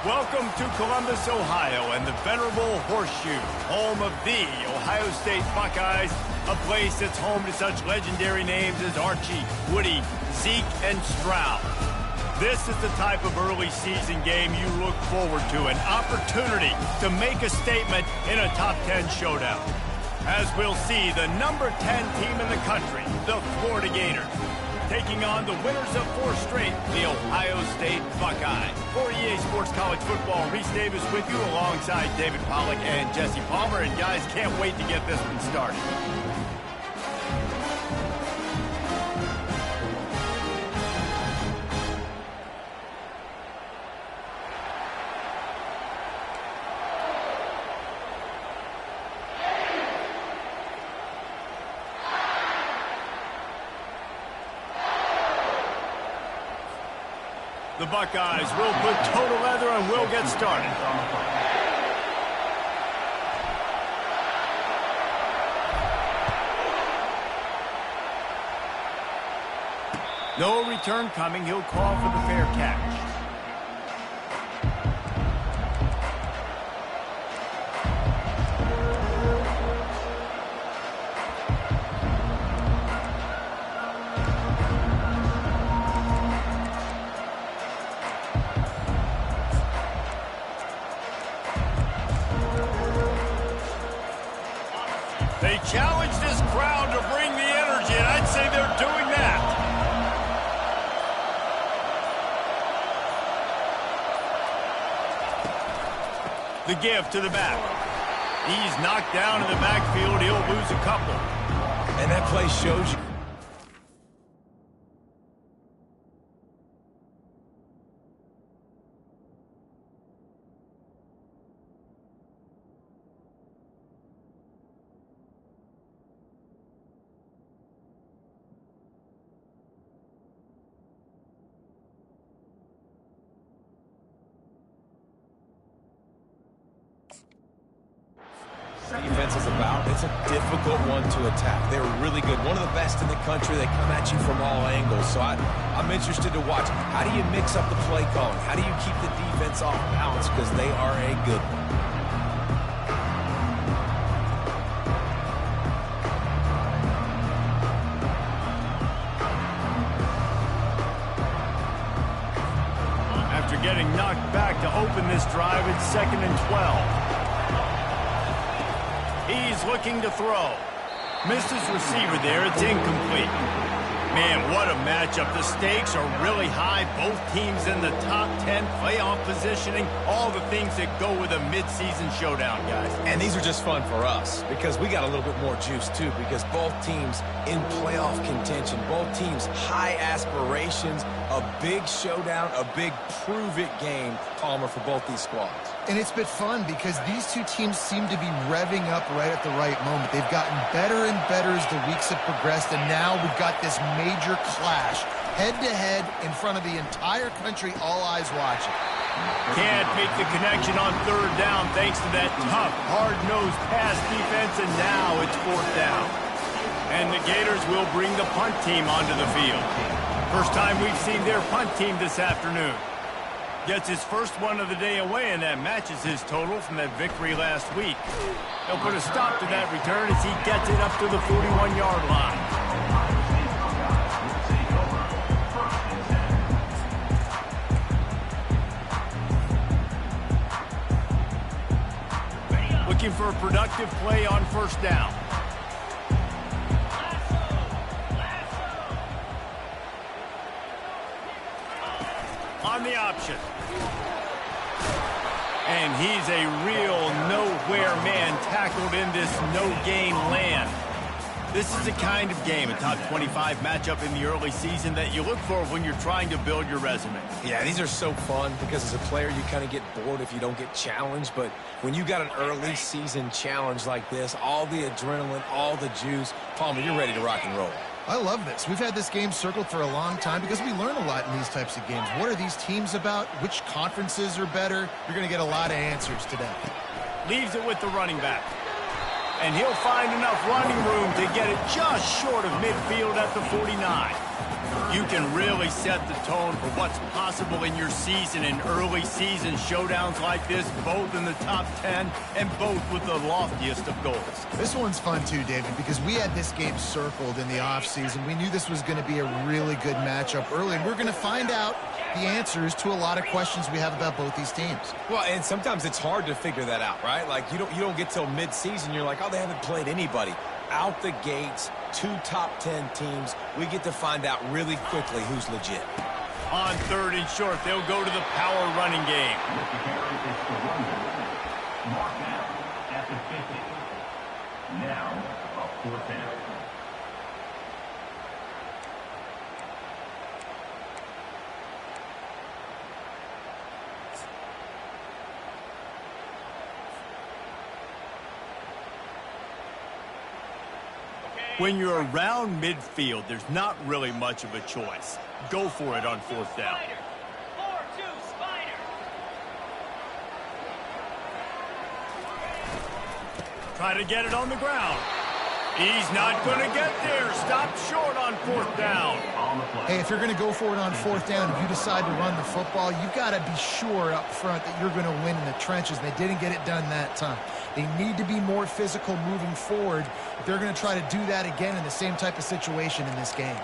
Welcome to Columbus, Ohio, and the venerable Horseshoe, home of the Ohio State Buckeyes, a place that's home to such legendary names as Archie, Woody, Zeke, and Stroud. This is the type of early season game you look forward to, an opportunity to make a statement in a top 10 showdown. As we'll see, the number 10 team in the country, the Florida Gators, taking on the winners of 4 straight, the Ohio State Buckeyes. For EA Sports College Football, Reese Davis with you alongside David Pollack and Jesse Palmer. And guys, can't wait to get this one started. The Buckeyes will put total leather and will get started. No return coming. He'll call for the fair catch. They challenge this crowd to bring the energy, and I'd say they're doing that. The give to the back. He's knocked down in the backfield. He'll lose a couple. And that play shows you. Defense is about. It's a difficult one to attack. They're really good. One of the best in the country. They come at you from all angles. So I'm interested to watch. How do you mix up the play calling? How do you keep the defense off balance? Because they are a good one. After getting knocked back to open this drive, it's 2nd and 12. He's looking to throw. Missed his receiver there. It's incomplete. Man, what a matchup. The stakes are really high. Both teams in the top 10, playoff positioning, all the things that go with a midseason showdown, guys. And these are just fun for us because we got a little bit more juice, too, because both teams in playoff contention, both teams high aspirations, a big showdown, a big prove-it game, Palmer, for both these squads. And it's been fun because these two teams seem to be revving up right at the right moment. They've gotten better and better as the weeks have progressed, and now we've got this major clash, head-to-head in front of the entire country, all eyes watching. Can't make the connection on 3rd down thanks to that tough, hard-nosed pass defense, and now it's 4th down. And the Gators will bring the punt team onto the field. First time we've seen their punt team this afternoon. Gets his first one of the day away, and that matches his total from that victory last week. He'll put a stop to that return as he gets it up to the 41-yard line. Looking for a productive play on 1st down. On the option. And he's a real nowhere man tackled in this no-gain land. This is the kind of game, a top 25 matchup in the early season, that you look for when you're trying to build your resume. Yeah, these are so fun because as a player, you kind of get bored if you don't get challenged. But when you got an early season challenge like this, all the adrenaline, all the juice, Palmer, you're ready to rock and roll. I love this. We've had this game circled for a long time because we learn a lot in these types of games. What are these teams about? Which conferences are better? You're going to get a lot of answers today. Leaves it with the running back. And he'll find enough running room to get it just short of midfield at the 49. You can really set the tone for what's possible in your season in early season showdowns like this, both in the top 10 and both with the loftiest of goals. This one's fun too, David, because we had this game circled in the offseason. We knew this was going to be a really good matchup early, and we're going to find out the answers to a lot of questions we have about both these teams. Well, and sometimes it's hard to figure that out, right? Like, you don't get till mid-season, you're like, oh, they haven't played anybody. Out the gates, 2 top 10 teams. We get to find out really quickly who's legit. On 3rd and short, they'll go to the power running game. Now, a 4th down. When you're around midfield, there's not really much of a choice. Go for it on 4th down. Try to get it on the ground. He's not going to get there. Stop short on 4th down. Hey, if you're going to go for it on 4th down, if you decide to run the football, you've got to be sure up front that you're going to win in the trenches. They didn't get it done that time. They need to be more physical moving forward if they're going to try to do that again in the same type of situation in this game.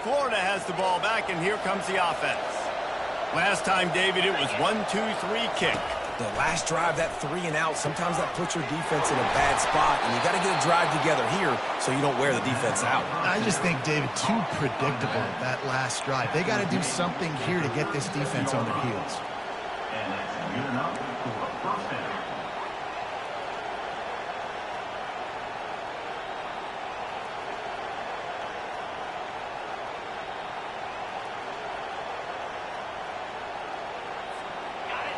Florida has the ball back, and here comes the offense. Last time, David, it was 1-2-3 kick. The last drive, that 3 and out, sometimes that puts your defense in a bad spot, and you got to get a drive together here so you don't wear the defense out. I just think, David, too predictable, that last drive. They got to do something here to get this defense on their heels. And that's good enough for a 1st down.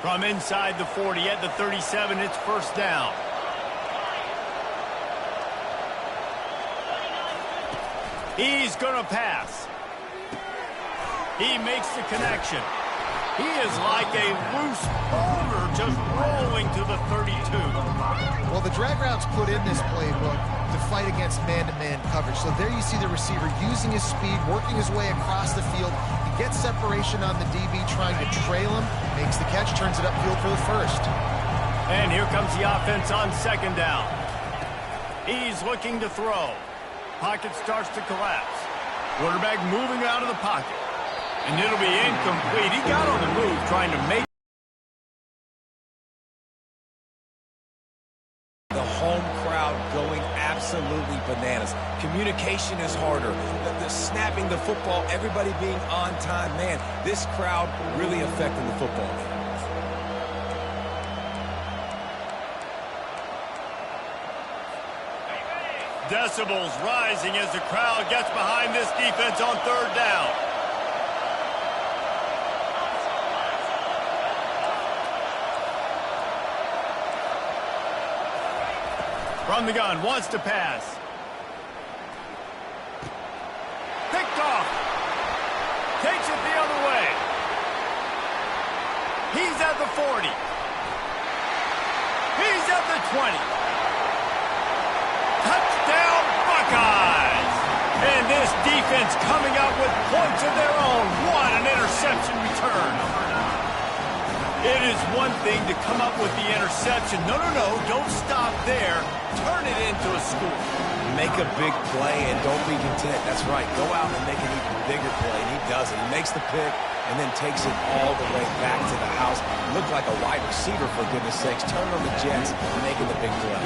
From inside the 40 at the 37, it's 1st down. He's going to pass. He makes the connection. He is like a loose boulder just rolling to the 32. Well, the drag routes put in this playbook to fight against man-to-man coverage. So there you see the receiver using his speed, working his way across the field. He gets separation on the DB, trying to trail him, makes the catch, turns it upfield for the 1st. And here comes the offense on 2nd down. He's looking to throw. Pocket starts to collapse. Quarterback moving out of the pocket. And it'll be incomplete. He got on the move trying to make the home crowd going absolutely bananas. Communication is harder. The snapping the football, everybody being on time. Man, this crowd really affecting the football game. decibels rising as the crowd gets behind this defense on 3rd down. From the gun, wants to pass. Picked off. Takes it the other way. He's at the 40. He's at the 20. Touchdown, Buckeyes! And this defense coming out with points of their own. What an interception return. It is one thing to come up with the interception. No, don't stop there. Turn it into a score. Make a big play and don't be content. That's right. Go out and make an even bigger play, and he does it. He makes the pick and then takes it all the way back to the house. Looked like a wide receiver, for goodness sakes. Turn on the Jets and making the big play.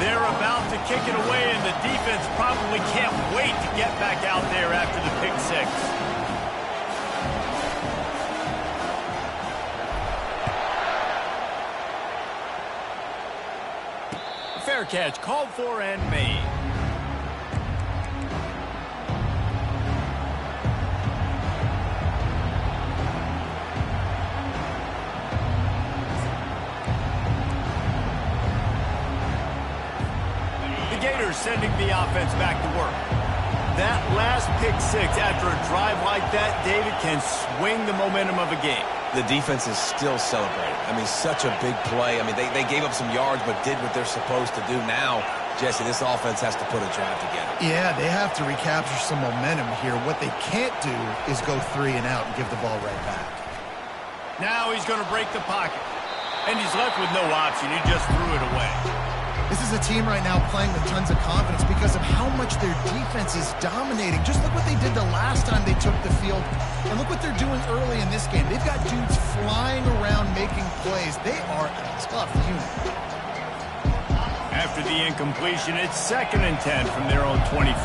They're about to kick it away, and the defense probably can't wait to get back out there after the pick six. Fair catch, called for and made. The Gators sending the offense back to work. That last pick six after a drive like that, David, can swing the momentum of a game. The defense is still celebrating. I mean, such a big play. I mean, they gave up some yards but did what they're supposed to do. Now, Jesse, this offense has to put a drive together. Yeah, they have to recapture some momentum here. What they can't do is go 3 and out and give the ball right back. Now he's going to break the pocket. And he's left with no option. He just threw it away. This is a team right now playing with tons of confidence because of how much their defense is dominating. Just look what they did the last time they took the field, and look what they're doing early in this game. They've got dudes flying around making plays. They are a tough unit. After the incompletion, it's 2nd and 10 from their own 25.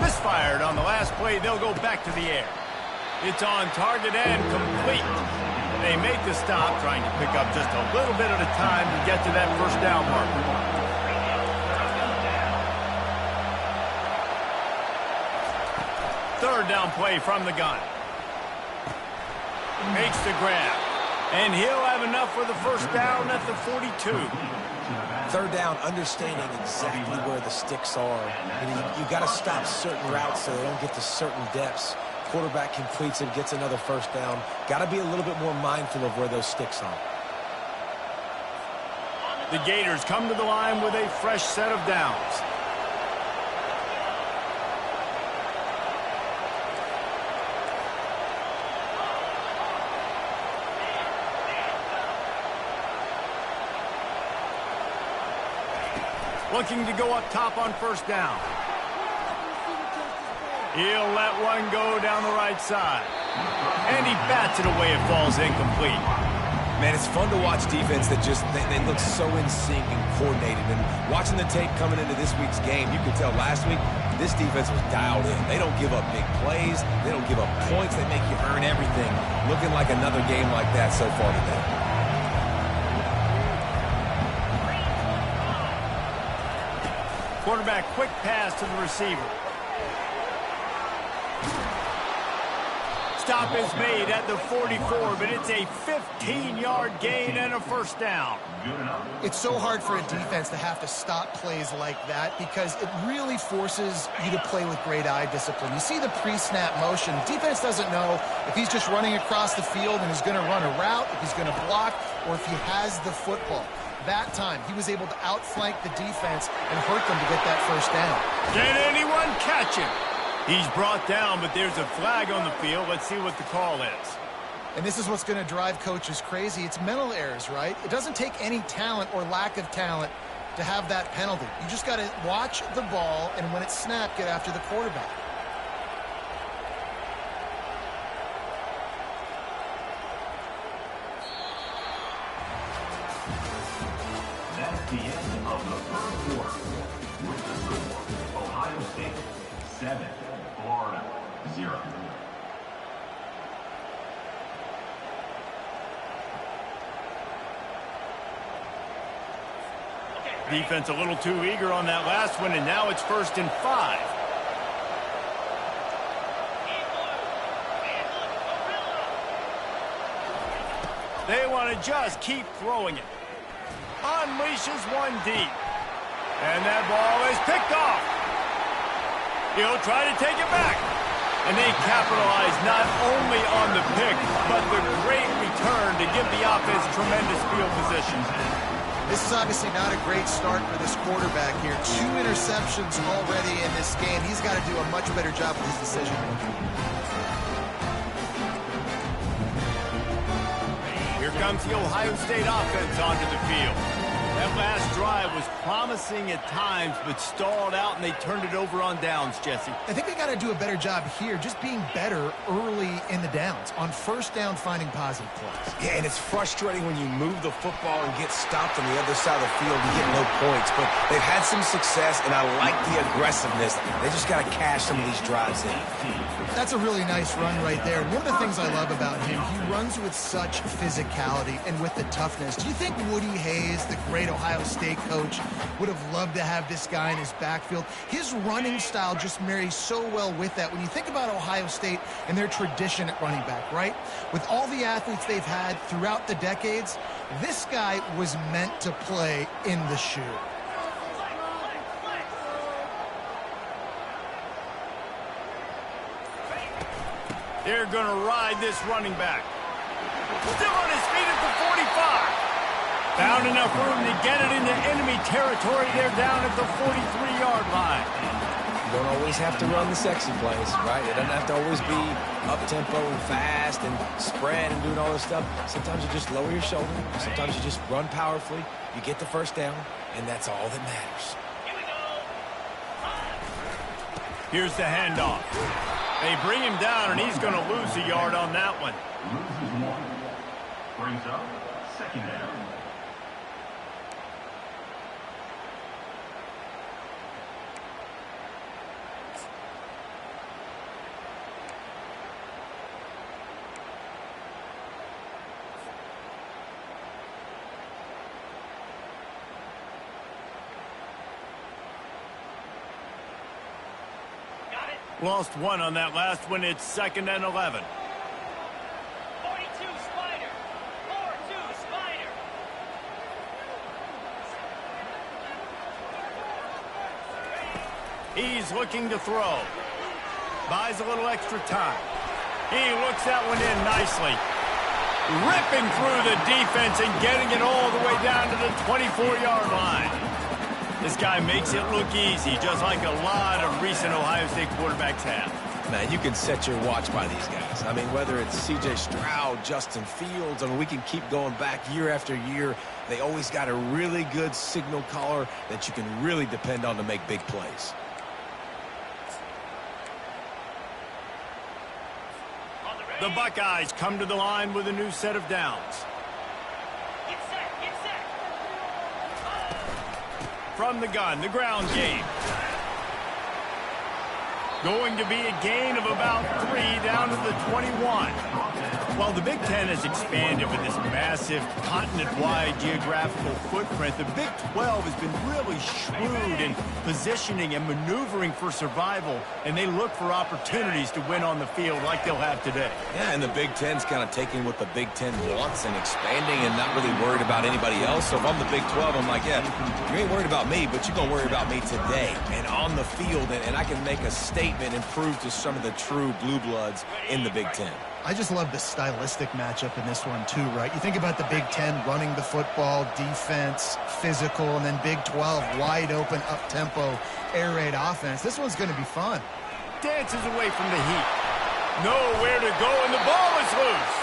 Misfired on the last play. They'll go back to the air. It's on target and complete. They make the stop, trying to pick up just a little bit at a time to get to that first down marker. Third down play from the gun. Makes the grab. And he'll have enough for the first down at the 42. Third down, understanding exactly where the sticks are. You got to stop certain routes so they don't get to certain depths. Quarterback completes and gets another first down. Got to be a little bit more mindful of where those sticks are. The Gators come to the line with a fresh set of downs. Looking to go up top on first down. He'll let one go down the right side. And he bats it away. It falls incomplete. Man, it's fun to watch defense that just, they look so in sync and coordinated. And watching the tape coming into this week's game, you could tell last week this defense was dialed in. They don't give up big plays. They don't give up points. They make you earn everything. Looking like another game like that so far today. Quarterback quick pass to the receiver. Stop is made at the 44, but it's a 15-yard gain and a first down. It's so hard for a defense to have to stop plays like that because it really forces you to play with great eye discipline. You see the pre-snap motion. Defense doesn't know if he's just running across the field and he's going to run a route, if he's going to block, or if he has the football. That time, he was able to outflank the defense and hurt them to get that first down. Can anyone catch him? He's brought down, but there's a flag on the field. Let's see what the call is. And this is what's going to drive coaches crazy. It's mental errors, right? It doesn't take any talent or lack of talent to have that penalty. You just got to watch the ball, and when it's snapped, get after the quarterback. That's the end of the first quarter. With the score, Ohio State 7, Florida 0. Defense a little too eager on that last one, and now it's 1st and 5. They want to just keep throwing it. Unleashes one deep. And that ball is picked off. He'll try to take it back. And they capitalize not only on the pick, but the great return to give the offense tremendous field position. This is obviously not a great start for this quarterback here. 2 interceptions already in this game. He's got to do a much better job with his decision making. Here comes the Ohio State offense onto the field. That last drive was promising at times, but stalled out, and they turned it over on downs, Jesse. I think they got to do a better job here, just being better early in the downs. On first down, finding positive plays. Yeah, and it's frustrating when you move the football and get stopped on the other side of the field and get no points. But they've had some success, and I like the aggressiveness. They just got to cash some of these drives in. That's a really nice run right there. One of the things I love about him, he runs with such physicality and with the toughness. Do you think Woody Hayes, the great Ohio State coach, would have loved to have this guy in his backfield? His running style just marries so well with that. When you think about Ohio State and their tradition at running back, right? With all the athletes they've had throughout the decades, this guy was meant to play in the shoe. They're going to ride this running back. Still on his feet at the 45. Found enough room to get it into enemy territory. They're down at the 43-yard line. You don't always have to run the sexy plays, right? It doesn't have to always be up-tempo and fast and spread and doing all this stuff. Sometimes you just lower your shoulder. Sometimes you just run powerfully. You get the first down, and that's all that matters. Here's the handoff. They bring him down, and he's going to lose a yard on that one. Loses 1. Brings up second down. Lost 1 on that last one. It's 2nd and 11. 42 Spider. 4-2 Spider. He's looking to throw. Buys a little extra time. He looks that one in nicely. Ripping through the defense and getting it all the way down to the 24-yard line. This guy makes it look easy, just like a lot of recent Ohio State quarterbacks have. Man, you can set your watch by these guys. I mean, whether it's C.J. Stroud, Justin Fields, I mean, we can keep going back year after year. They always got a really good signal caller that you can really depend on to make big plays. The Buckeyes come to the line with a new set of downs. Get set. Get set. From the gun, the ground game. Going to be a gain of about 3 down to the 21. While the Big Ten has expanded with this massive continent-wide geographical footprint, the Big 12 has been really shrewd in positioning and maneuvering for survival, and they look for opportunities to win on the field like they'll have today. Yeah, and the Big Ten's kind of taking what the Big Ten wants and expanding and not really worried about anybody else. So if I'm the Big 12, I'm like, yeah, you ain't worried about me, but you're going to worry about me today and on the field, and I can make a statement and prove to some of the true blue bloods in the Big Ten. I just love the stylistic matchup in this one, too, right? You think about the Big Ten running the football, defense, physical, and then Big 12, wide open, up-tempo, air raid offense. This one's going to be fun. Dances away from the heat. Nowhere to go, and the ball is loose.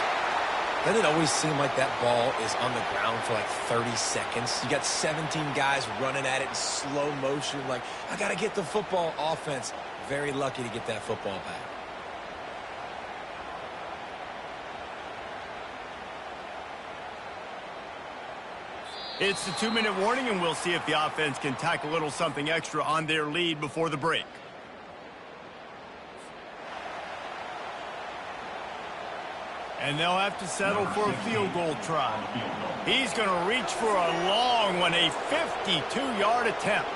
Doesn't it always seem like that ball is on the ground for like 30 seconds? You got 17 guys running at it in slow motion. Like, I got to get the football. Offense, very lucky to get that football back. It's the 2-minute warning, and we'll see if the offense can tack a little something extra on their lead before the break. And they'll have to settle for a field goal try. He's going to reach for a long one, a 52-yard attempt.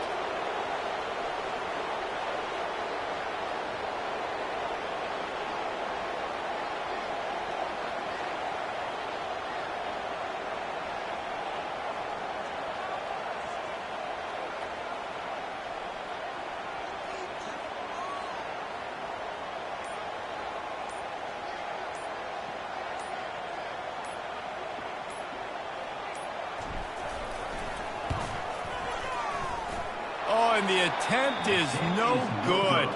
And the attempt is no good.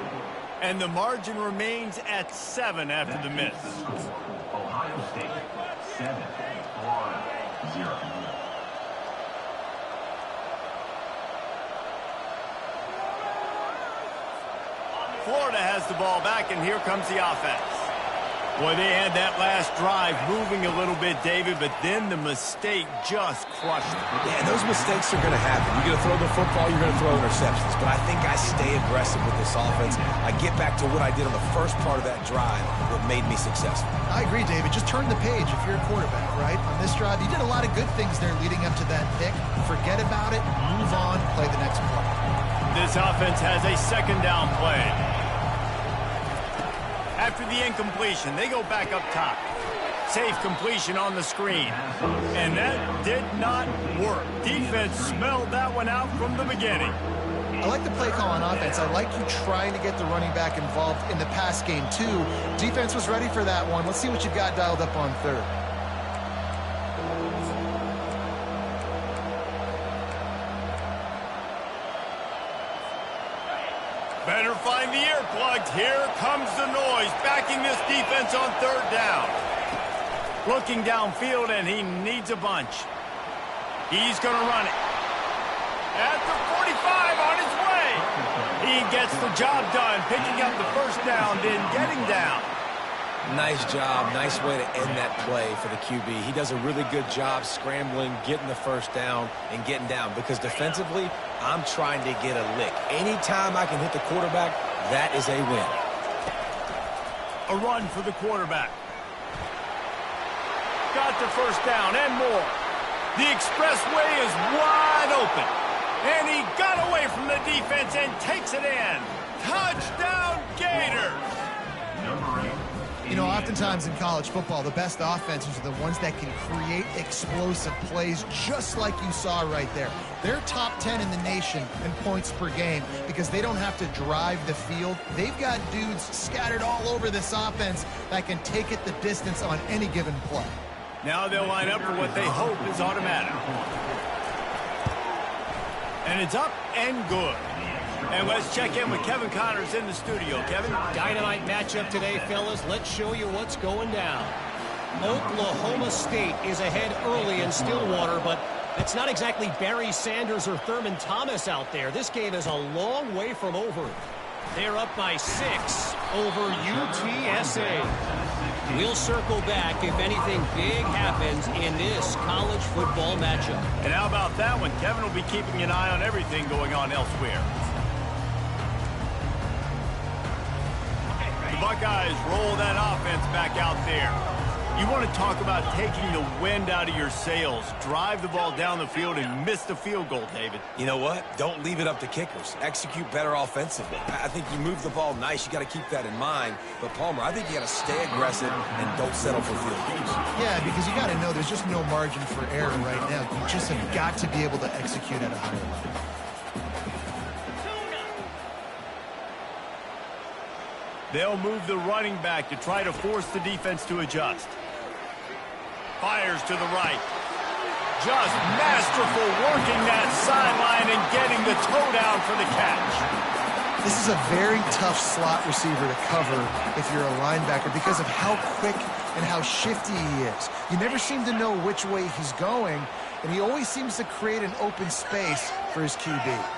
And the margin remains at 7 after the miss. Ohio State 7, Florida 0. Florida has the ball back, and here comes the offense. Boy, they had that last drive moving a little bit, David, but then the mistake just crushed them. Yeah, those mistakes are going to happen. You're going to throw the football, you're going to throw interceptions. But I think I stay aggressive with this offense. I get back to what I did on the first part of that drive that made me successful. I agree, David. Just turn the page if you're a quarterback, right? On this drive, you did a lot of good things there leading up to that pick. Forget about it, move on, play the next play. This offense has a 2nd down play. After the incompletion, they go back up top. Safe completion on the screen. And that did not work. Defense smelled that one out from the beginning. I like the play call on offense. I like you trying to get the running back involved in the pass game, too. Defense was ready for that one. Let's see what you've got dialed up on third. Better find the earplugs. Here comes the noise, backing this defense on third down. Looking downfield, and he needs a bunch. He's going to run it. At the 45, on his way. He gets the job done, picking up the first down, then getting down. Nice job. Nice way to end that play for the QB. He does a really good job scrambling, getting the first down, and getting down. Because defensively, I'm trying to get a lick. Anytime I can hit the quarterback, that is a win. A run for the quarterback. Got the first down and more. The expressway is wide open. And he got away from the defense and takes it in. Touchdown, Gators! Number 8. You know, oftentimes in college football, the best offenses are the ones that can create explosive plays just like you saw right there. They're top 10 in the nation in points per game because they don't have to drive the field. They've got dudes scattered all over this offense that can take it the distance on any given play. Now they'll line up for what they hope is automatic. And it's up and good. And let's check in with Kevin Connors in the studio. Kevin? Dynamite matchup today, fellas. Let's show you what's going down. Oklahoma State is ahead early in Stillwater, but it's not exactly Barry Sanders or Thurman Thomas out there. This game is a long way from over. They're up by 6 over UTSA. We'll circle back if anything big happens in this college football matchup. And how about that one? Kevin will be keeping an eye on everything going on elsewhere. The Buckeyes roll that offense back out there. You want to talk about taking the wind out of your sails. Drive the ball down the field and miss the field goal, David. You know what? Don't leave it up to kickers. Execute better offensively. I think you move the ball nice. You got to keep that in mind. But, Palmer, I think you got to stay aggressive and don't settle for field goals. Yeah, because you got to know there's just no margin for error right now. You just have got to be able to execute at a higher level. They'll move the running back to try to force the defense to adjust. Fires to the right. Just masterful working that sideline and getting the toe down for the catch. This is a very tough slot receiver to cover if you're a linebacker because of how quick and how shifty he is. You never seem to know which way he's going, and he always seems to create an open space for his QB.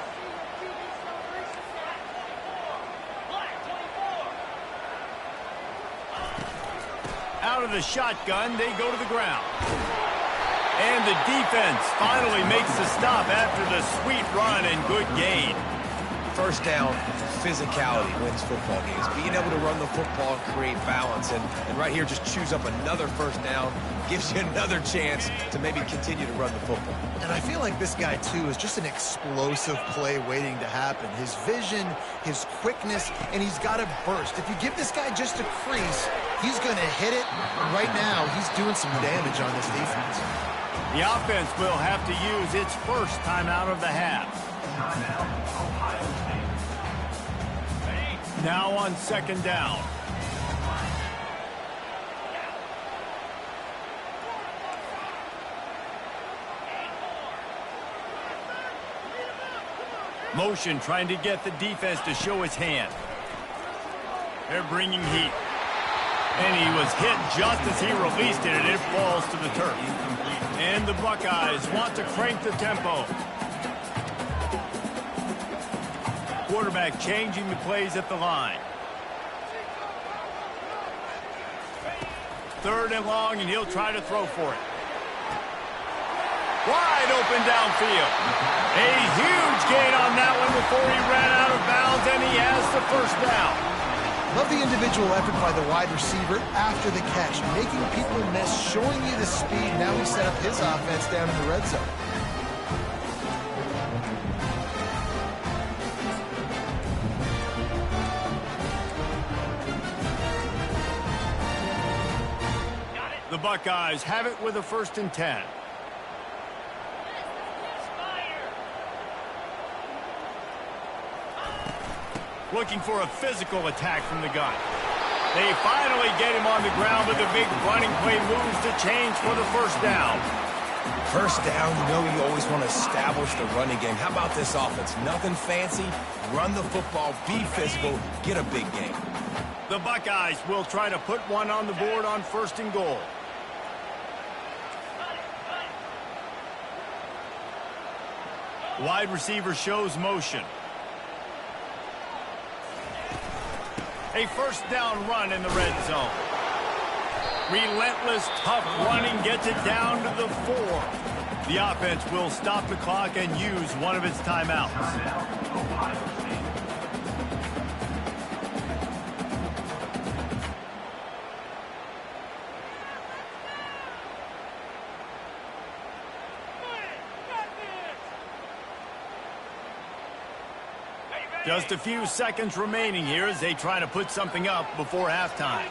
Out of the shotgun, they go to the ground. And the defense finally makes the stop after the sweet run and good gain. First down, physicality wins football games. Being able to run the football and create balance. And right here, just choose up another first down. Gives you another chance to maybe continue to run the football. And I feel like this guy, too, is just an explosive play waiting to happen. His vision, his quickness, and he's got a burst. If you give this guy just a crease, he's going to hit it. And right now, he's doing some damage on this defense. The offense will have to use its first timeout of the half. Now on second down. Motion trying to get the defense to show his hand. They're bringing heat. And he was hit just as he released it, and it falls to the turf. And the Buckeyes want to crank the tempo. Quarterback changing the plays at the line. Third and long, and he'll try to throw for it. Wide open downfield. A huge gain on that one before he ran out of bounds, and he has the first down. Love the individual effort by the wide receiver after the catch, making people miss, showing you the speed. Now he set up his offense down in the red zone. The Buckeyes have it with a 1st and 10. looking for a physical attack from the gun. They finally get him on the ground with a big running play moves to change for the first down. First down, you know you always want to establish the running game. How about this offense? Nothing fancy. Run the football, be physical, get a big game. The Buckeyes will try to put one on the board on 1st and goal. Wide receiver shows motion. A first down run in the red zone. Relentless, tough running gets it down to the 4. The offense will stop the clock and use one of its timeouts. Just a few seconds remaining here as they try to put something up before halftime.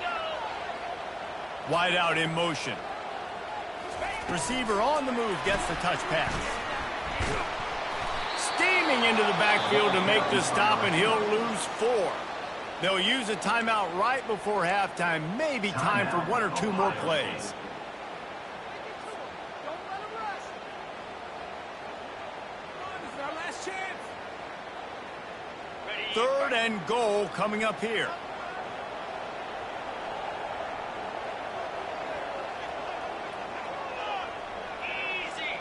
Wide out in motion. Receiver on the move gets the touch pass. Steaming into the backfield to make the stop, and he'll lose 4. They'll use a timeout right before halftime. Maybe time for 1 or 2 more plays. Third and goal coming up here. Easy.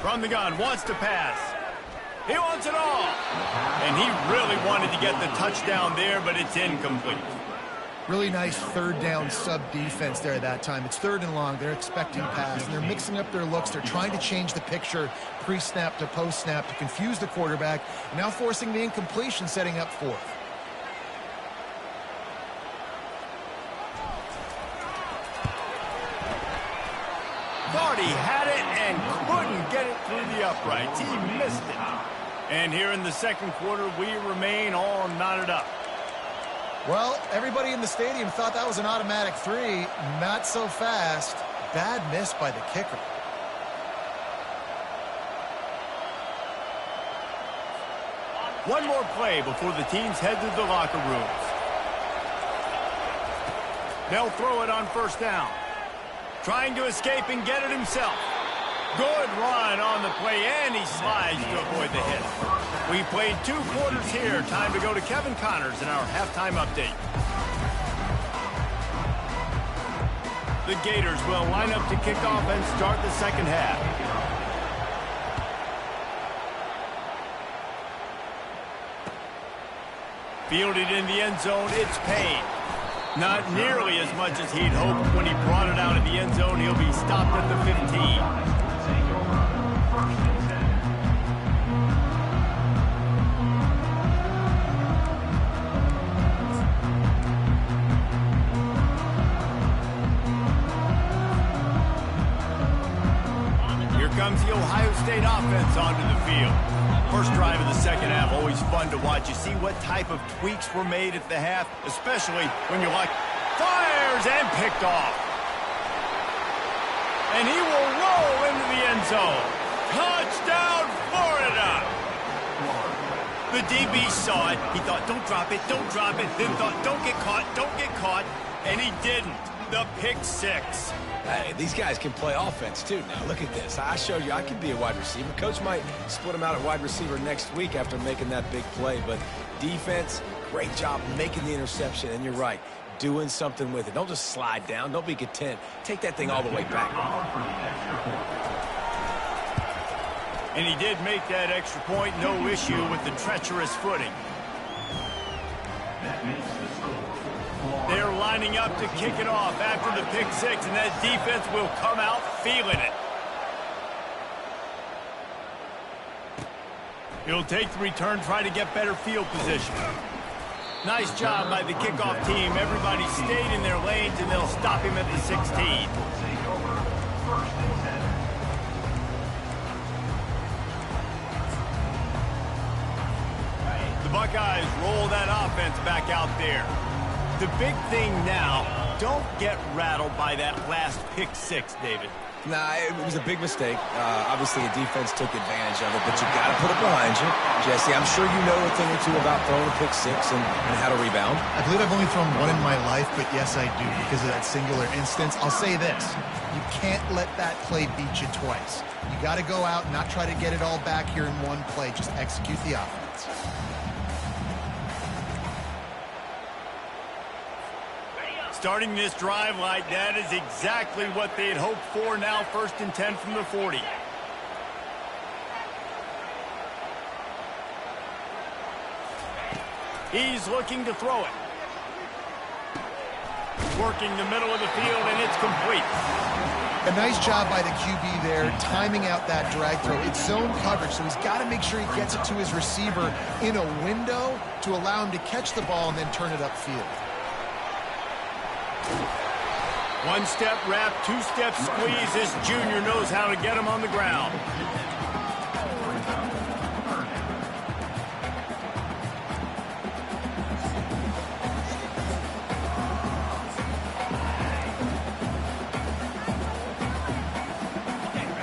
From the gun, wants to pass. He wants it all. And he really wanted to get the touchdown there, but it's incomplete. Really nice third down sub defense there that time. It's 3rd and long. They're expecting pass, and they're mixing up their looks. They're trying to change the picture pre-snap to post-snap to confuse the quarterback, now forcing the incompletion, setting up 4th. Thought he had it and couldn't get it through the uprights. He missed it. And here in the second quarter, we remain all knotted up. Well, everybody in the stadium thought that was an automatic 3. Not so fast. Bad miss by the kicker. One more play before the teams head to the locker rooms. They'll throw it on 1st down. Trying to escape and get it himself. Good run on the play, and he slides to avoid the hit. We played 2 quarters here. Time to go to Kevin Connors in our halftime update. The Gators will line up to kick off and start the second half. Fielded in the end zone, it's Payne. Not nearly as much as he'd hoped when he brought it out of the end zone. He'll be stopped at the 15. Comes the Ohio State offense onto the field. First drive of the second half, always fun to watch. You see what type of tweaks were made at the half, especially when you're like, fires and picked off. And he will roll into the end zone. Touchdown, Florida! The DB saw it. He thought, don't drop it, don't drop it. Then thought, don't get caught. And he didn't. The pick 6. Hey, these guys can play offense, too. Now, look at this. I showed you I can be a wide receiver. Coach might split him out at wide receiver next week after making that big play. But defense, great job making the interception. And you're right, doing something with it. Don't just slide down. Don't be content. Take that thing all the way back. And he did make that extra point. No issue with the treacherous footing. They're lining up to kick it off after the pick 6, and that defense will come out feeling it. He'll take the return, try to get better field position. Nice job by the kickoff team. Everybody stayed in their lanes, and they'll stop him at the 16. The Buckeyes roll that offense back out there. The big thing now, don't get rattled by that last pick 6, David. Nah, it was a big mistake. Obviously, the defense took advantage of it, but you got to put it behind you. Jesse, I'm sure you know a thing or two about throwing a pick six and how to rebound. I believe I've only thrown one in my life, but yes, I do because of that singular instance. I'll say this. You can't let that play beat you twice. You got to go out and not try to get it all back here in one play. Just execute the offense. Starting this drive like that is exactly what they had hoped for. Now 1st and 10 from the 40. He's looking to throw it. Working the middle of the field, and it's complete. A nice job by the QB there, timing out that drag throw. It's zone coverage, so he's got to make sure he gets it to his receiver in a window to allow him to catch the ball and then turn it upfield. One-step wrap, two-step squeeze. This junior knows how to get him on the ground.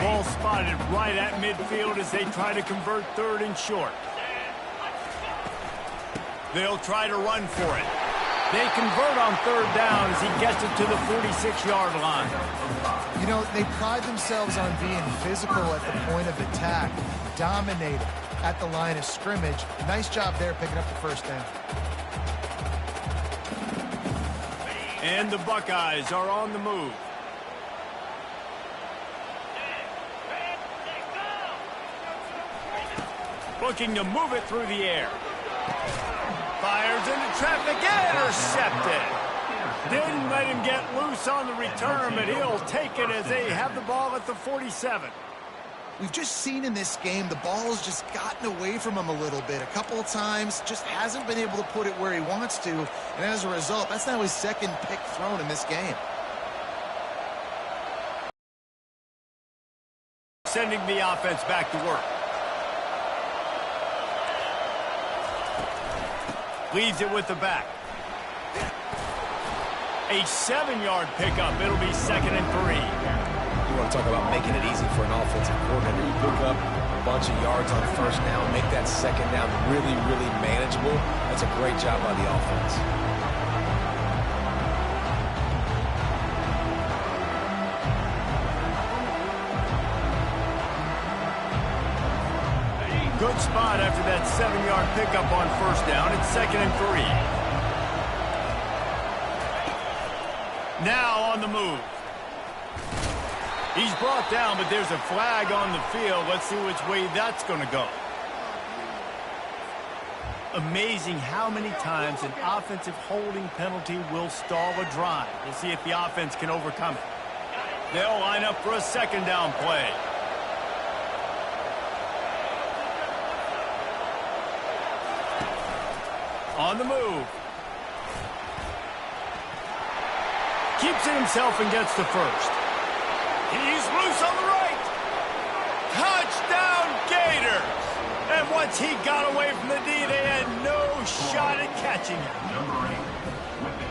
Ball spotted right at midfield as they try to convert 3rd and short. They'll try to run for it. They convert on 3rd down as he gets it to the 46-yard line. You know, they pride themselves on being physical at the point of attack, dominating at the line of scrimmage. Nice job there picking up the 1st down. And the Buckeyes are on the move. Looking to move it through the air. Fires into traffic, intercepted. Didn't let him get loose on the return, but he'll take it as they have the ball at the 47. We've just seen in this game the ball has just gotten away from him a little bit. A couple of times, just hasn't been able to put it where he wants to. And as a result, that's now his 2nd pick thrown in this game. Sending the offense back to work. Leads it with the back. A 7-yard pickup. It'll be 2nd and 3. You want to talk about making it easy for an offensive coordinator. You pick up a bunch of yards on 1st down, make that 2nd down really, really manageable. That's a great job by the offense. Good spot after that 7-yard pickup on 1st down. It's 2nd and 3. Now on the move. He's brought down, but there's a flag on the field. Let's see which way that's going to go. Amazing how many times an offensive holding penalty will stall a drive. We'll see if the offense can overcome it. They'll line up for a 2nd down play. On the move. Keeps it himself and gets the 1st. He's loose on the right. Touchdown Gators. And once he got away from the D, they had no shot at catching him.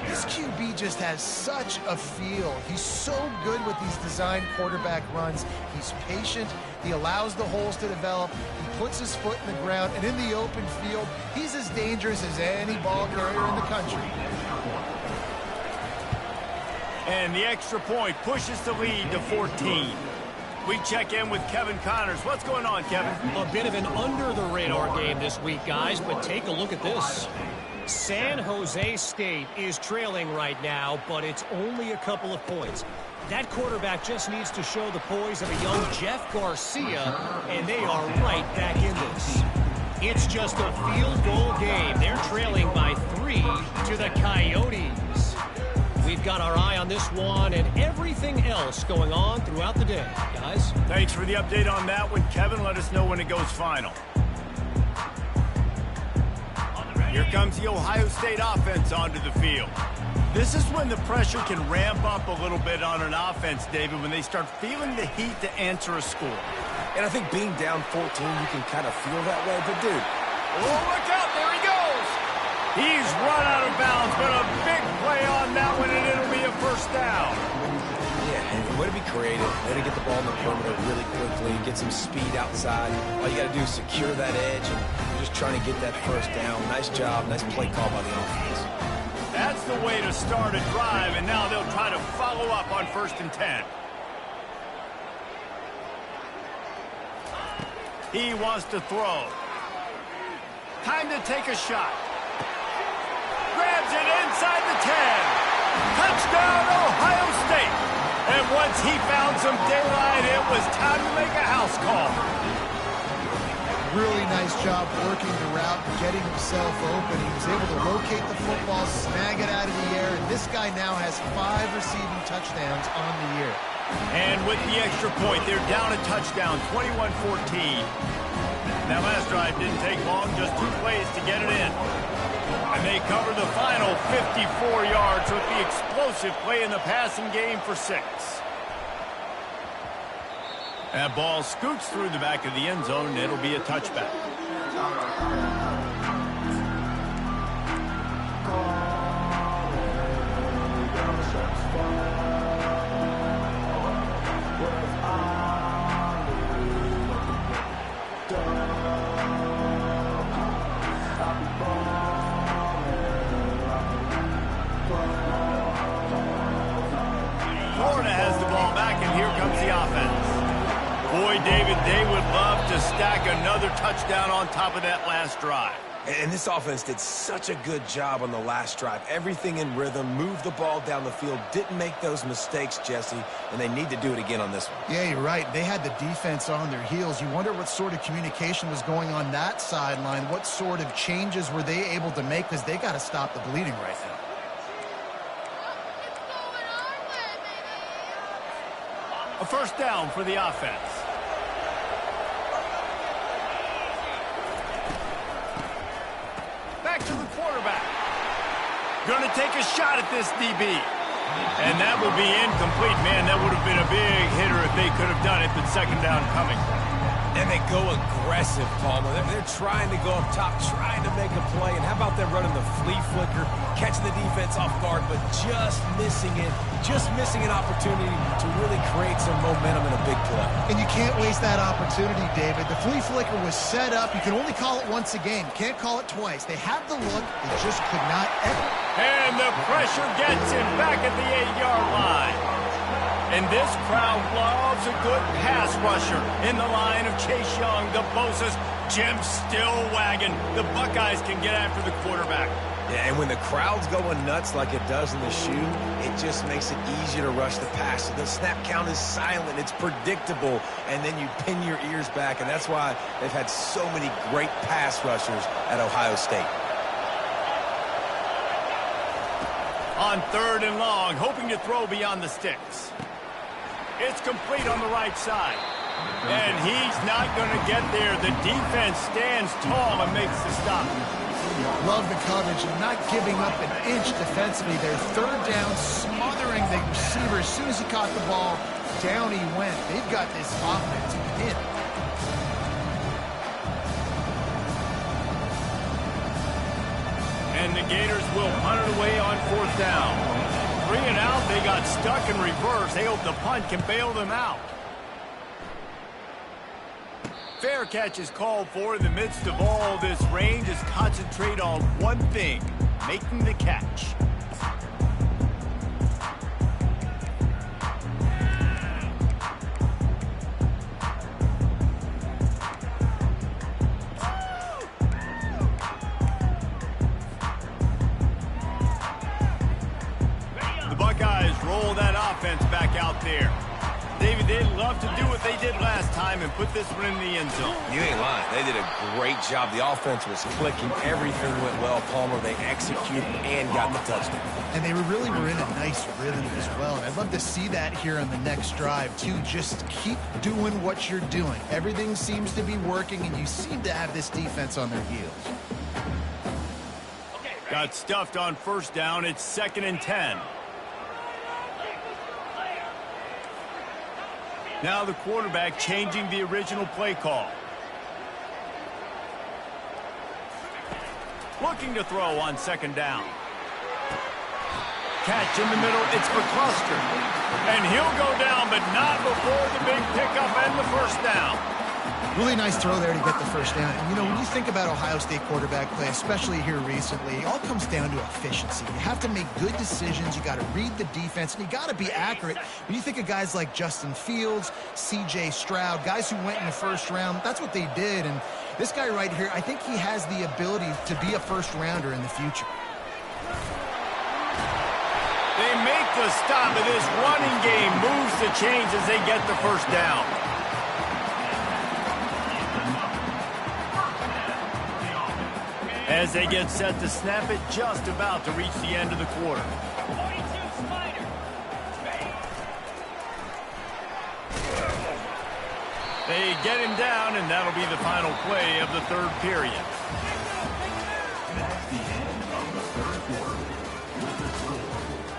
This QB just has such a feel. He's so good with these design quarterback runs. He's patient. He allows the holes to develop. He puts his foot in the ground. And in the open field, he's as dangerous as any ball carrier in the country. And the extra point pushes the lead to 14. We check in with Kevin Connors. What's going on, Kevin? A bit of an under-the-radar game this week, guys, but take a look at this. San Jose State is trailing right now, but it's only a couple of points. That quarterback just needs to show the poise of a young Jeff Garcia, and they are right back in this. It's just a field goal game. They're trailing by 3 to the Coyotes. We've got our eye on this one and everything else going on throughout the day, guys. Thanks for the update on that one, Kevin. Let us know when it goes final. Here comes the Ohio State offense onto the field. This is when the pressure can ramp up a little bit on an offense, David, when they start feeling the heat to answer a score. And I think being down 14, you can kind of feel that way. But, dude, oh, look out. There he goes. He's run out of bounds, but a big play on that one, and it'll be a first down. Yeah, and way to be creative, way to get the ball in the perimeter really quickly, get some speed outside. All you got to do is secure that edge, and you're just trying to get that first down. Nice job, nice play call by the offense. That's the way to start a drive, and now they'll try to follow up on 1st and 10. He wants to throw. Time to take a shot. Grabs it inside the 10. Touchdown, Ohio State. And once he found some daylight, it was time to make a house call. Really nice job working the route and getting himself open. He was able to locate the football, snag it out of the air, and this guy now has 5 receiving touchdowns on the year. And with the extra point, they're down a touchdown, 21-14. That last drive didn't take long, just 2 plays to get it in. And they cover the final 54 yards with the explosive play in the passing game for 6. That ball scoots through the back of the end zone, and it'll be a touchback. Florida has the ball back, and here comes the offense. Boy, David, they would love to stack another touchdown on top of that last drive. And this offense did such a good job on the last drive. Everything in rhythm, moved the ball down the field, didn't make those mistakes, Jesse, and they need to do it again on this one. Yeah, you're right. They had the defense on their heels. You wonder what sort of communication was going on that sideline. What sort of changes were they able to make, because they got to stop the bleeding right now. A 1st down for the offense. Back to the quarterback. Gonna take a shot at this DB. And that will be incomplete. Man, that would have been a big hitter if they could have done it, but 2nd down coming. And they go aggressive, Palmer. They're trying to go up top, trying to make a play. And how about them running the flea flicker, catching the defense off guard, but just missing it, just missing an opportunity to really create some momentum in a big play. And you can't waste that opportunity, David. The flea flicker was set up. You can only call it once a game. Can't call it twice. They had the look. They just could not ever. And the pressure gets him back at the 8-yard line. And this crowd loves a good pass rusher in the line of Chase Young, the Bosa's, Jim still wagging. The Buckeyes can get after the quarterback. Yeah, and when the crowd's going nuts like it does in the shoe, it just makes it easier to rush the pass. So the snap count is silent. It's predictable. And then you pin your ears back. And that's why they've had so many great pass rushers at Ohio State. On 3rd and long, hoping to throw beyond the sticks. It's complete on the right side. And he's not going to get there. The defense stands tall and makes the stop. Love the coverage and not giving up an inch defensively. Their 3rd down, smothering the receiver. As soon as he caught the ball, down he went. They've got this offense hit. And the Gators will punt it away on 4th down. 3 and out, they got stuck in reverse. They hope the punt can bail them out. Fair catch is called for. In the midst of all this range, is concentrate on one thing, making the catch. Roll that offense back out there. David, they'd love to do what they did last time and put this one in the end zone. You ain't lying. They did a great job. The offense was clicking. Everything went well, Palmer. They executed and got the touchdown. And they really were in a nice rhythm as well. And I'd love to see that here on the next drive, too. Just keep doing what you're doing. Everything seems to be working, and you seem to have this defense on their heels. Got stuffed on 1st down. It's 2nd and 10. Now the quarterback changing the original play call. Looking to throw on 2nd down. catch in the middle. It's McCluster. And he'll go down, but not before the big pickup and the first down. Really nice throw there to get the first down. And, you know, when you think about Ohio State quarterback play, especially here recently, it all comes down to efficiency. You have to make good decisions. You got to read the defense, and you got to be accurate. When you think of guys like Justin Fields, C.J. Stroud, guys who went in the first round, that's what they did. And this guy right here, I think he has the ability to be a first-rounder in the future. They make the stop, and this running game moves the chains as they get the first down. As they get set to snap it, just about to reach the end of the quarter. 42 Slider. They get him down, and that'll be the final play of the third period. That's the end of the third quarter. With the score,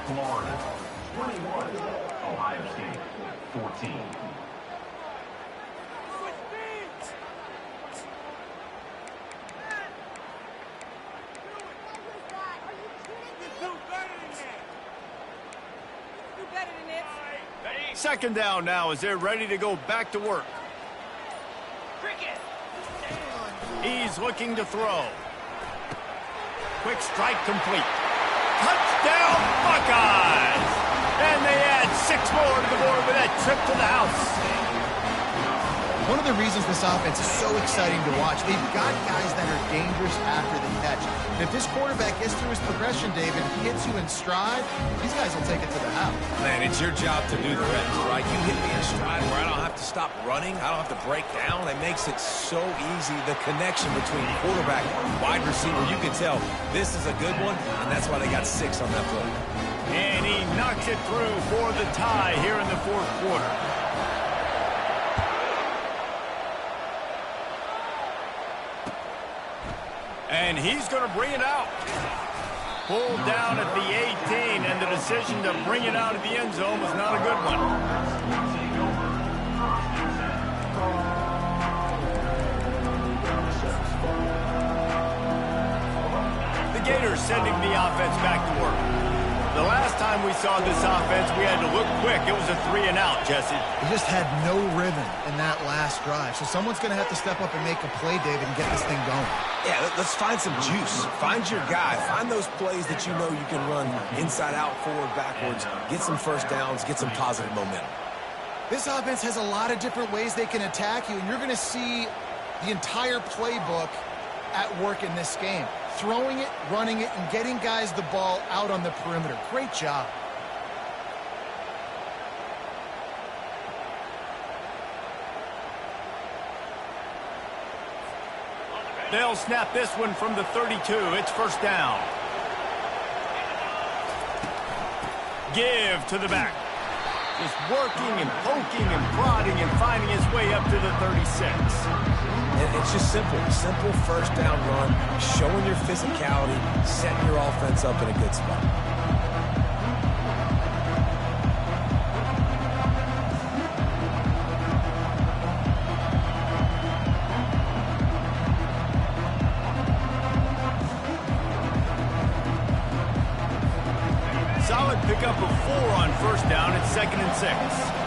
Florida 21, Ohio State 14. Second down now as they're ready to go back to work. He's looking to throw. Quick strike complete. Touchdown, Buckeyes! And they add 6 more to the board with that trip to the house. One of the reasons this offense is so exciting to watch, they've got guys that are dangerous after the catch. And if this quarterback gets through his progression, David, hits you in stride, these guys will take it to the house. Man, it's your job to do the rest, right? You hit me in stride where I don't have to stop running. I don't have to break down. It makes it so easy. The connection between quarterback and wide receiver, you can tell this is a good one, and that's why they got 6 on that play. And he knocks it through for the tie here in the fourth quarter. And he's going to bring it out. Pulled down at the 18, and the decision to bring it out of the end zone was not a good one. The Gators sending the offense back to work. The last time we saw this offense, we had to look quick. It was a 3-and-out, Jesse. They just had no rhythm in that last drive. So someone's going to have to step up and make a play, David, and get this thing going. Yeah, let's find some juice. Find your guy. Find those plays that you know you can run inside out, forward, backwards. Get some first downs. Get some positive momentum. This offense has a lot of different ways they can attack you, and you're going to see the entire playbook at work in this game. Throwing it, running it, and getting guys the ball out on the perimeter. Great job. They'll snap this one from the 32. It's first down. Give to the back. Just working and poking and prodding and finding his way up to the 36. It's just simple. Simple first down run, showing your physicality, setting your offense up in a good spot. Solid pickup of 4 on first down. It's 2nd and 6.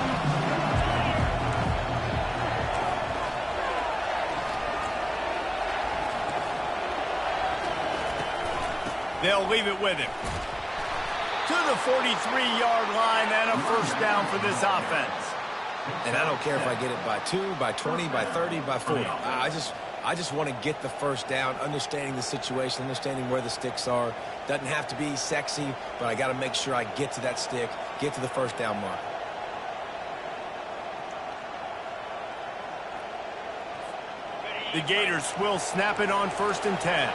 They'll leave it with him. To the 43-yard line and a first down for this offense. And I don't care if I get it by 2, by 20, by 30, by 40. I just want to get the first down, understanding the situation, understanding where the sticks are. Doesn't have to be sexy, but I got to make sure I get to that stick, get to the first down mark. The Gators will snap it on 1st and 10.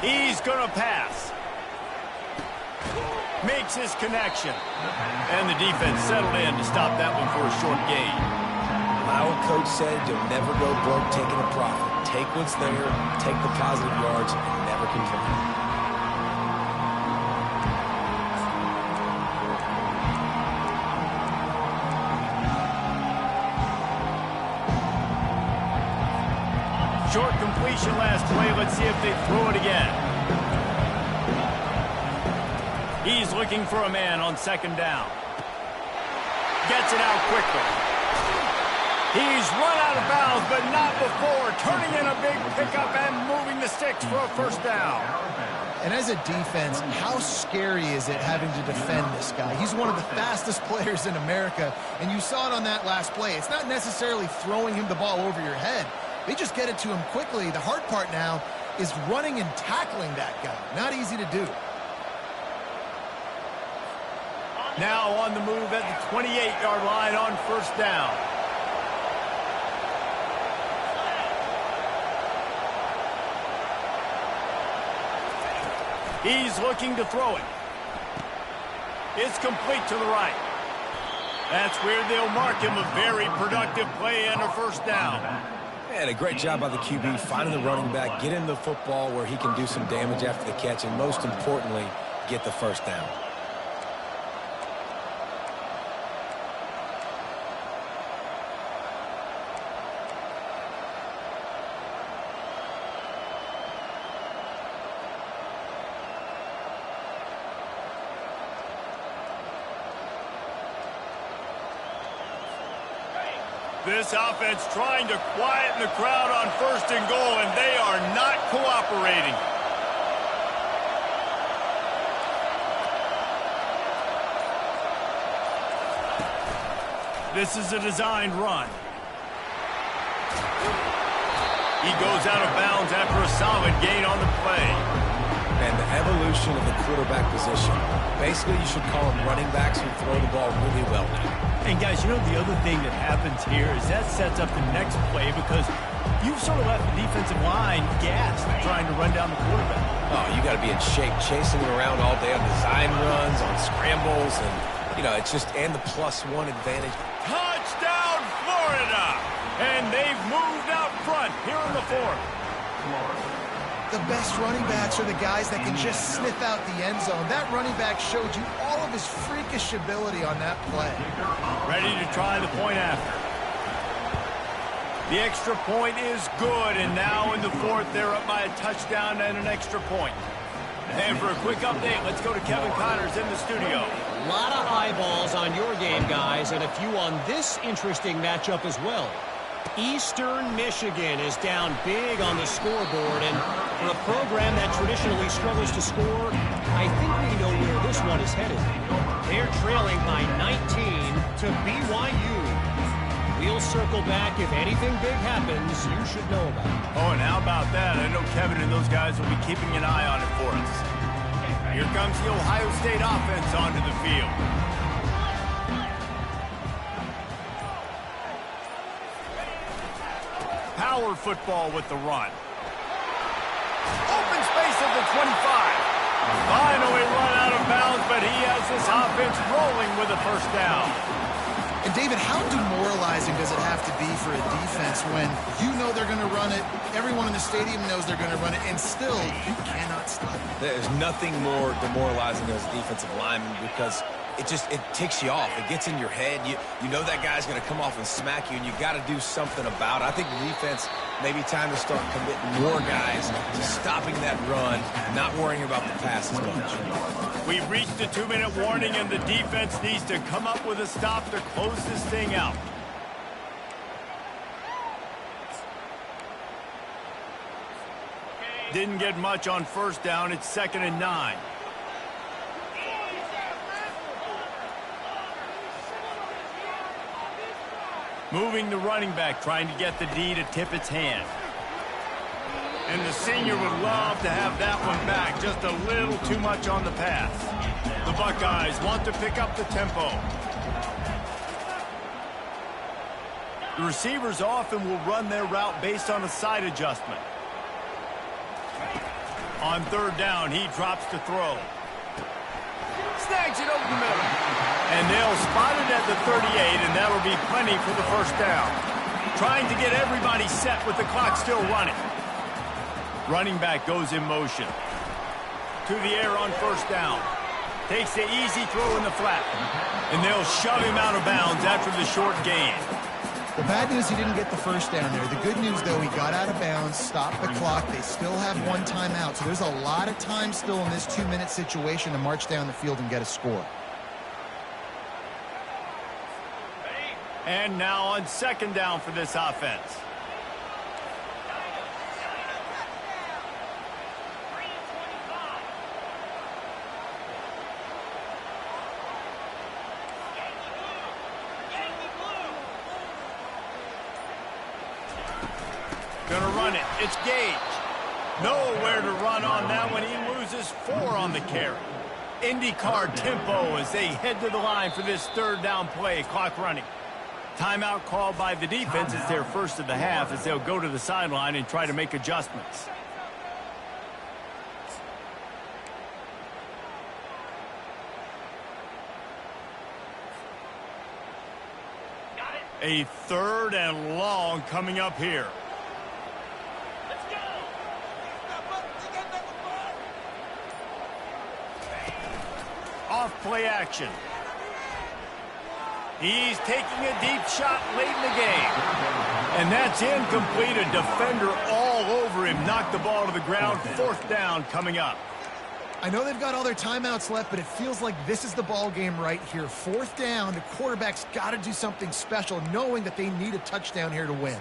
He's going to pass. Makes his connection. And the defense settled in to stop that one for a short gain. My old coach said you'll never go broke taking a profit. Take what's there, take the positive yards, and never complain. short completion last play. Let's see if they throw it again. He's looking for a man on second down. Gets it out quickly. He's run out of bounds, but not before. Turning in a big pickup and moving the sticks for a first down. And as a defense, how scary is it having to defend this guy? He's one of the fastest players in America, and you saw it on that last play. It's not necessarily throwing him the ball over your head. They just get it to him quickly. The hard part now is running and tackling that guy. Not easy to do. Now on the move at the 28-yard line on first down. He's looking to throw it. It's complete to the right. That's where they'll mark him. A very productive play and a first down. And a great job by the QB finding the running back, get him the football where he can do some damage after the catch, and most importantly, get the first down. This offense trying to quieten the crowd on first and goal, and they are not cooperating. This is a designed run. He goes out of bounds after a solid gain on the play. And the evolution of the quarterback position. Basically, you should call them running backs who throw the ball really well now. And guys, you know the other thing that happens here is that sets up the next play because you've sort of left the defensive line gassed trying to run down the quarterback. Oh, you got to be in shape, chasing him around all day on design runs, on scrambles, and, you know, it's just, and the +1 advantage. Touchdown, Florida! And they've moved out front here in the fourth. The best running backs are the guys that can just sniff out the end zone. That running back showed you all of his freakish ability on that play. Ready to try the point after. The extra point is good, and now in the fourth, they're up by a touchdown and an extra point. And for a quick update, let's go to Kevin Connors in the studio. A lot of eyeballs on your game, guys, and a few on this interesting matchup as well. Eastern Michigan is down big on the scoreboard, and for a program that traditionally struggles to score, I think we know where this one is headed. They're trailing by 19 to BYU. We'll circle back if anything big happens you should know about. Oh, and how about that? I know Kevin and those guys will be keeping an eye on it for us. Here comes the Ohio State offense onto the field. Power football with the run. Open space at the 25. Finally run out of bounds, but he has this offense rolling with a first down. And David, how demoralizing does it have to be for a defense when you know they're going to run it, everyone in the stadium knows they're going to run it, and still you cannot stop it? There's nothing more demoralizing as a defensive lineman because it ticks you off. It gets in your head. You know that guy's going to come off and smack you, and you got to do something about it. I think the defense, maybe time to start committing more guys to stopping that run, not worrying about the pass as much. We've reached the 2-minute warning, and the defense needs to come up with a stop to close this thing out. Didn't get much on first down. It's 2nd and 9. Moving the running back, trying to get the D to tip its hand. And the senior would love to have that one back. Just a little too much on the pass. The Buckeyes want to pick up the tempo. The receivers often will run their route based on a side adjustment. On 3rd down, he drops to throw. Snags it over the middle. And they'll spot it at the 38, and that'll be plenty for the first down. Trying to get everybody set with the clock still running. Running back goes in motion. To the air on first down. Takes the easy throw in the flat. And they'll shove him out of bounds after the short gain. The bad news, he didn't get the first down there. The good news, though, he got out of bounds, stopped the clock. They still have one timeout, so there's a lot of time still in this 2-minute situation to march down the field and get a score. And now on second down for this offense. Gonna run it. It's Gage. Nowhere to run on that one. He loses 4 on the carry. IndyCar tempo as they head to the line for this third down play. Clock running. Timeout called by the defense. It's their first of the half as they'll go to the sideline and try to make adjustments. A third and long coming up here. Off play action. He's taking a deep shot late in the game. And that's incomplete. A defender all over him. Knocked the ball to the ground. Fourth down coming up. I know they've got all their timeouts left, but it feels like this is the ball game right here. Fourth down, the quarterback's got to do something special, knowing that they need a touchdown here to win.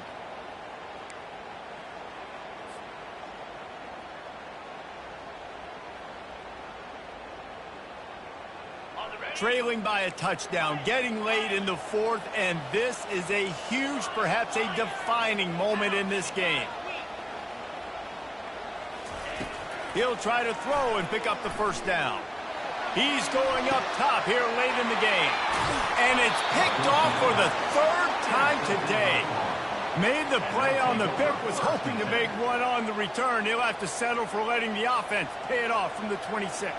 Trailing by a touchdown, getting late in the fourth, and this is a huge, perhaps a defining moment in this game. He'll try to throw and pick up the first down. He's going up top here late in the game. And it's picked off for the third time today. Made the play on the pick, was hoping to make one on the return. He'll have to settle for letting the offense pay it off from the 26.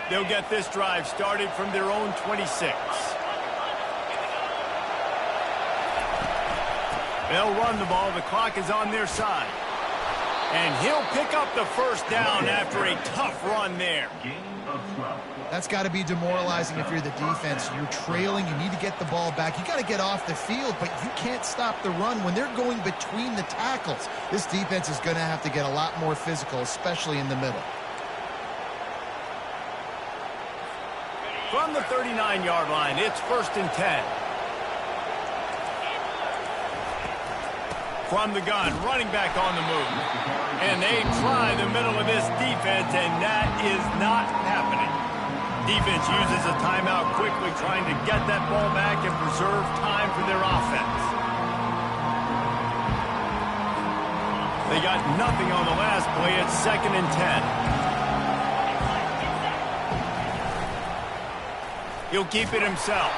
They'll get this drive started from their own 26. They'll run the ball. The clock is on their side. And he'll pick up the first down after a tough run there. That's got to be demoralizing if you're the defense. You're trailing. You need to get the ball back. You got to get off the field, but you can't stop the run when they're going between the tackles. This defense is going to have to get a lot more physical, especially in the middle. From the 39-yard line, it's 1st and 10. From the gun, running back on the move. And they try the middle of this defense, and that is not happening. Defense uses a timeout quickly, trying to get that ball back and preserve time for their offense. They got nothing on the last play. It's 2nd and 10. He'll keep it himself.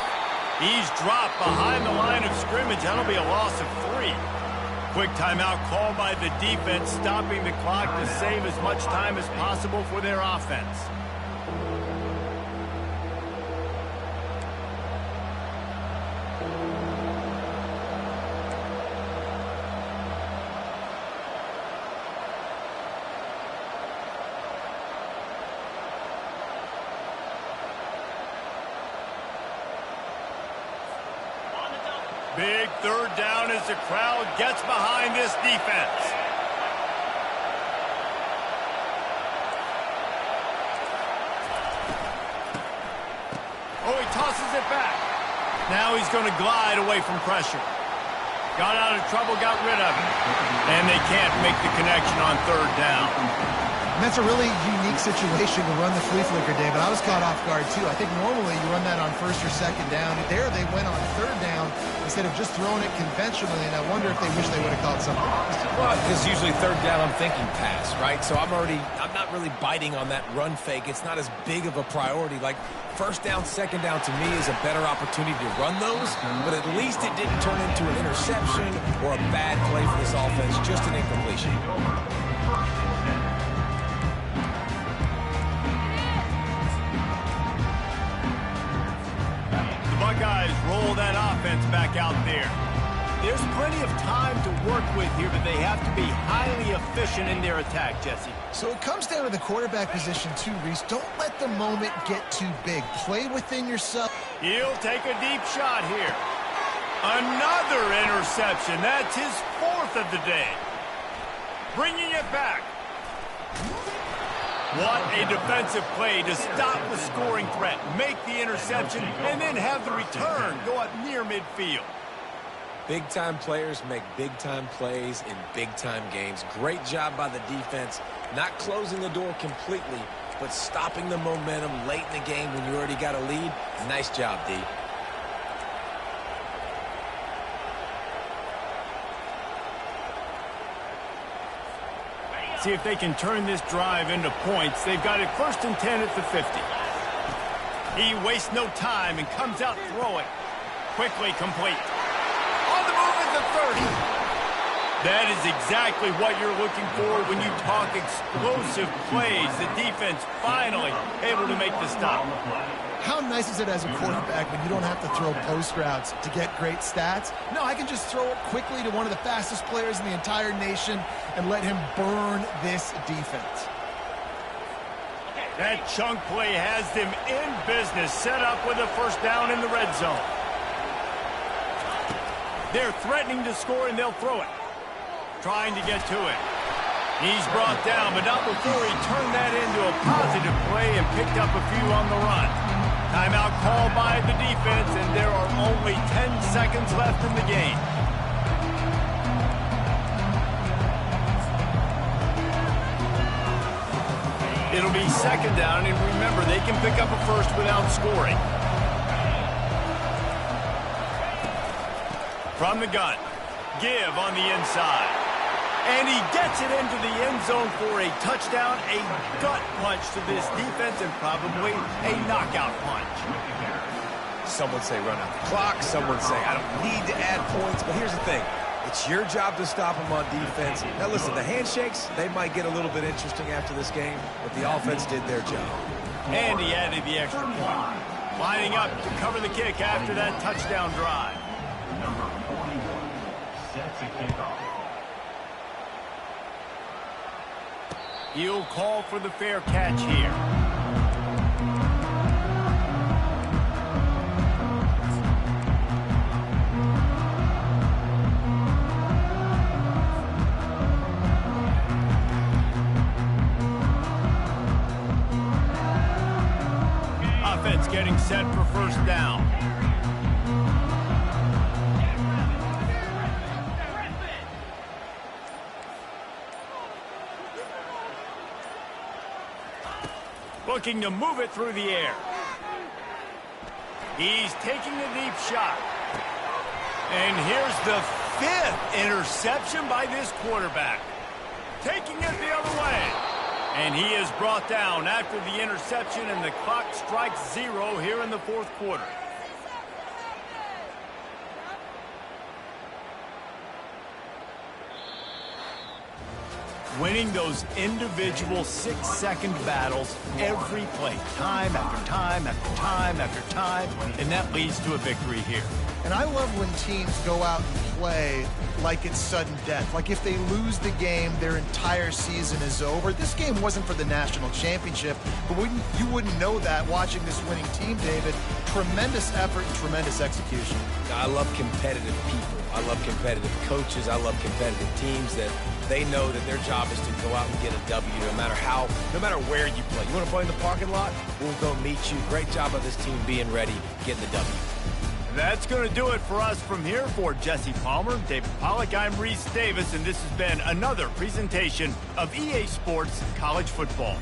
He's dropped behind the line of scrimmage. That'll be a loss of 3. Quick timeout called by the defense, stopping the clock to save as much time as possible for their offense. Big third down as the crowd gets behind this defense. Oh, he tosses it back. Now he's going to glide away from pressure. Got out of trouble, got rid of it. And they can't make the connection on third down. And that's a really unique situation to run the flea flicker, David. I was caught off guard, too. I think normally you run that on 1st or 2nd down. There they went on 3rd down instead of just throwing it conventionally, and I wonder if they wish they would have called something else. Well, because usually 3rd down I'm thinking pass, right? So I'm not really biting on that run fake. It's not as big of a priority. Like 1st down, 2nd down to me is a better opportunity to run those, but at least it didn't turn into an interception or a bad play for this offense, just an incompletion. roll that offense back out there. There's plenty of time to work with here, but they have to be highly efficient in their attack, Jesse. So it comes down to the quarterback position too, Reese. Don't let the moment get too big. Play within yourself. He'll take a deep shot here. Another interception. That's his 4th of the day. Bringing it back. What a defensive play to stop the scoring threat, make the interception, and then have the return go up near midfield. Big-time players make big-time plays in big-time games. Great job by the defense, not closing the door completely, but stopping the momentum late in the game when you already got a lead. Nice job, D. See if they can turn this drive into points. They've got it 1st and 10 at the 50. He wastes no time and comes out throwing. Quickly complete. On the move at the 30. That is exactly what you're looking for when you talk explosive plays. The defense finally able to make the stop. How nice is it as a quarterback when you don't have to throw post routes to get great stats? No, I can just throw it quickly to one of the fastest players in the entire nation and let him burn this defense. That chunk play has them in business, set up with a 1st down in the red zone. They're threatening to score, and they'll throw it. Trying to get to it. He's brought down, but not before he turned that into a positive play and picked up a few on the run. Timeout called by the defense, and there are only 10 seconds left in the game. It'll be 2nd down, and remember, they can pick up a 1st without scoring. From the gun, give on the inside. And he gets it into the end zone for a touchdown, a gut punch to this defense, and probably a knockout punch. Some would say run out the clock. Some would say I don't need to add points. But here's the thing. It's your job to stop them on defense. Now, listen, the handshakes, they might get a little bit interesting after this game, but the offense did their job. And he added the extra point. Lining up to cover the kick after that touchdown drive. Number 41 sets a kickoff. He'll call for the fair catch here. Offense getting set for 1st down. Looking to move it through the air. He's taking a deep shot. And here's the 5th interception by this quarterback. Taking it the other way. And he is brought down after the interception, and the clock strikes 0 here in the 4th quarter. Winning those individual 6-second battles every play, time after time after time after time, and that leads to a victory here. And I love when teams go out and play like it's sudden death. Like if they lose the game, their entire season is over. This game wasn't for the national championship, but you wouldn't know that watching this winning team, David. Tremendous effort and tremendous execution. I love competitive people. I love competitive coaches. I love competitive teams that they know that their job is to go out and get a W no matter where you play. You want to play in the parking lot? We'll go meet you. Great job of this team being ready, getting the W. That's going to do it for us from here. For Jesse Palmer, David Pollack, I'm Reese Davis, and this has been another presentation of EA Sports College Football.